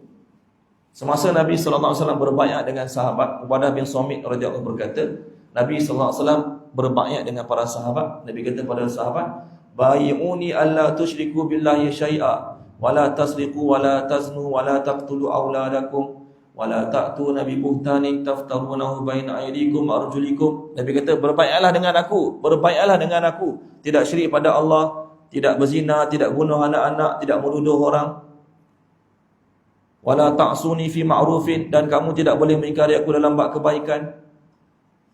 Semasa Nabi sallallahu alaihi wasallam berbaiat dengan sahabat, Ubadah bin Samit radhiyallahu berkata, Nabi sallallahu alaihi wasallam berbaiat dengan para sahabat. Nabi kata pada sahabat, "Bai'uni alla tusyriku billahi syai'a, wa la tasriqu wa la taznu wa la taqtulu auladakum." Wala ta'tuna bi buhtanin taftarunahu baina aydikum arjulikum. Nabi kata berbaiatlah dengan aku, berbaiatlah dengan aku, tidak syirik pada Allah, tidak berzina, tidak bunuh anak-anak, tidak menuduh orang. Wala ta'suni fi ma'rufin, dan kamu tidak boleh mengingkari aku dalam bab kebaikan.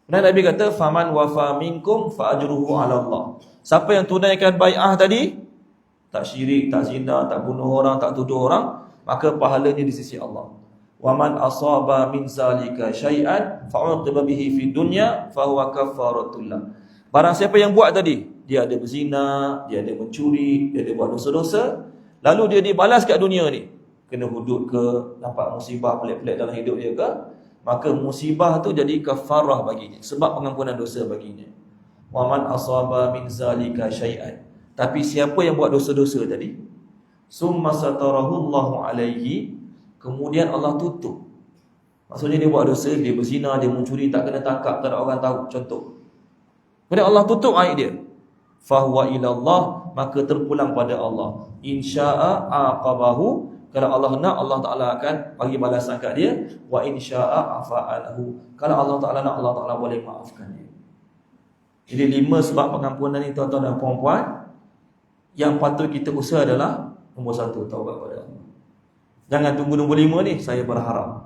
Dan Nabi kata faman wafa minkum fa ajruhu 'ala Allah. Siapa yang tunaikan bai'ah tadi, tak syirik, tak zina, tak bunuh orang, tak tuduh orang, maka pahalanya di sisi Allah. Waman asaba min zalika syai'an fa'uqiba bihi fid dunya fahuwa kaffaratul lah. Barang siapa yang buat tadi, dia ada berzina, dia ada mencuri, dia ada buat dosa-dosa, lalu dia dibalas kat dunia ni, kena hudud ke, dapat musibah pelik-pelik dalam hidup dia ke, maka musibah tu jadi kafarah baginya, sebab pengampunan dosa baginya. Waman asaba min zalika syai'an, tapi siapa yang buat dosa-dosa tadi, summa satarahu Allahu alaihi, kemudian Allah tutup. Maksudnya dia buat dosa, dia berzina, dia mencuri, tak kena tangkap, tak ada orang tahu, contoh. Kemudian Allah tutup aib dia. Fahuwa ilallah, maka terpulang pada Allah. Insya'a aqabahu, kalau Allah nak, Allah Ta'ala akan bagi balasan kat dia. Wa insya'a afa'alahu, kalau Allah Ta'ala nak, Allah Ta'ala boleh maafkan dia. Jadi 5 sebab pengampunan ni tuan-tuan dan puan-puan, yang patut kita usaha adalah nombor 1, taubat pada Allah. Jangan tunggu nombor 5 ni, saya berharap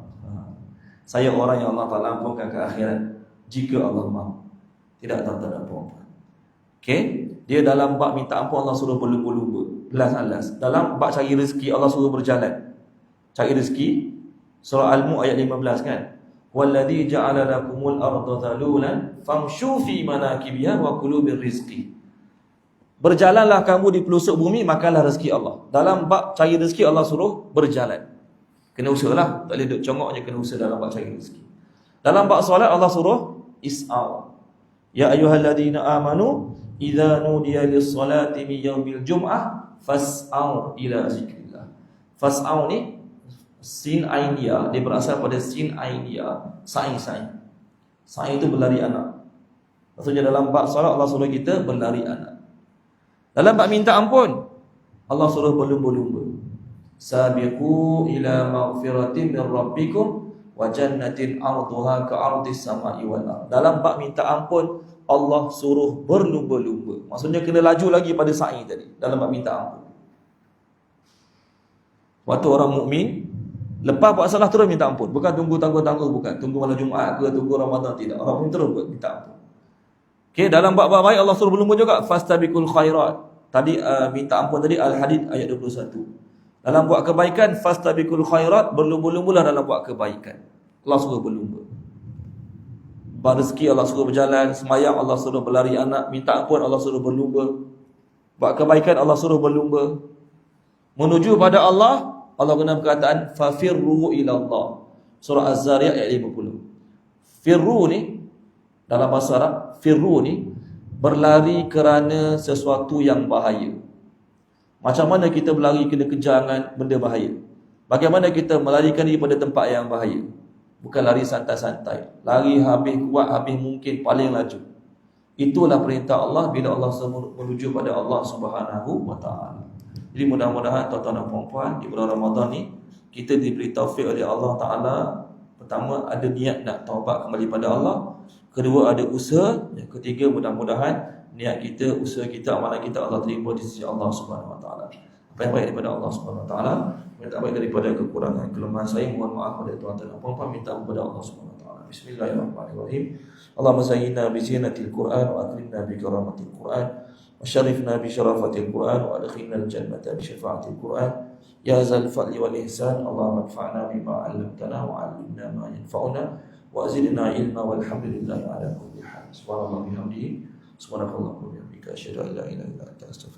saya orang yang Allah Ta'ala ampunkan ke akhirat jika Allah mahu. Tidak, tuan-tuan dan puan-puan. Okay, dia dalam bab minta ampun Allah suruh berlumba-lumba, belas-alas. Dalam bab cari rezeki Allah suruh berjalan, cari rezeki. Surah Al-Mulk ayat 15 kan, walladzi ja'ala lakumul arda dhalulan famshu fi manakibiha wa kulu birrizqi. Berjalanlah kamu di pelosok bumi, makanlah rezeki Allah. Dalam bab cari rezeki Allah suruh berjalan. Kena usahalah, tak boleh duduk congok je, kena usaha dalam bab cari rezeki. Dalam bab solat Allah suruh is'au. Ya ayyuhalladzina amanu idza nudiya lis-salati min yaumil jum'ah fas'au ila zikrillah. Fas'au ni sin ain ya, dia berasal pada sin ain ya, sa'i. Sa'i itu berlari anak. Maksudnya dalam bab solat Allah suruh kita berlari anak. Dalam bab minta ampun Allah suruh berlumba-lumba. Sabiqu ila maghfiratin min rabbikum wa jannatin 'arduha ka'ardis sama'i wal ardh. Dalam bab minta ampun Allah suruh berlumba-lumba. Maksudnya kena laju lagi pada sa'i tadi dalam bab minta ampun. Waktu orang mukmin lepas buat salah terus minta ampun, bukan tunggu tangguh-tangguh, bukan tunggu malam Jumaat ke tunggu Ramadan, tidak. Orang mukmin terus buat minta ampun. Okey, dalam bab-bab baik Allah suruh berlumba juga, fastabiqul khairat. Tadi minta ampun tadi Al-Hadid ayat 21. Dalam buat kebaikan fastabiqul khairat, berlumba-lumbalah dalam buat kebaikan. Allah suruh berlumba. Bab rezeki Allah suruh berjalan, semayang Allah suruh berlari anak, minta ampun Allah suruh berlumba. Buat kebaikan Allah suruh berlumba. Menuju pada Allah, Allah guna perkataan fafirru ila Allah. Surah Az-Zariyat ayat 50. Firru ni dalam bahasa Arab, firru ni berlari kerana sesuatu yang bahaya. Macam mana kita berlari kena kejangan benda bahaya? Bagaimana kita melarikan diri pada tempat yang bahaya? Bukan lari santai-santai, lari habis kuat, habis mungkin, paling laju. Itulah perintah Allah bila Allah menuju pada Allah Subhanahu wa ta'ala. Jadi mudah-mudahan tuan-tuan dan puan-puan, di bulan Ramadan ni kita diberi taufik oleh Allah Ta'ala. Pertama, ada niat nak taubat kembali pada Allah. Kedua, ada usaha. Yang ketiga, mudah-mudahan niat kita, usaha kita, amalan kita Allah terima di sisi Allah Subhanahu wa ta'ala. Apa yang baik daripada Allah Subhanahu wa ta'ala, yang tak baik daripada kekurangan, kelemahan saya, mohon maaf pada tuan-tuan dan puan-puan, minta kepada Allah Subhanahu wa ta'ala. Bismillahirrahmanirrahim. Allahumma zayyinna bi zinatil Qur'an wa akrimna bi karamatil Qur'an wa syarifna bi syarafatil Qur'an wa adkhilna al-jannata bi syafa'atil Qur'an. Ya zal fadli wal ihsan, Allahumma anfa'na bima 'allamtana wa 'allimna ma yanfa'una wa zidna ilma walhamdulillahi ala kulli hal. Subhanallah bihamdihi, subhanakallahumma wa bihamdika, asyhadu an la ilaha illa anta, astaghfiruka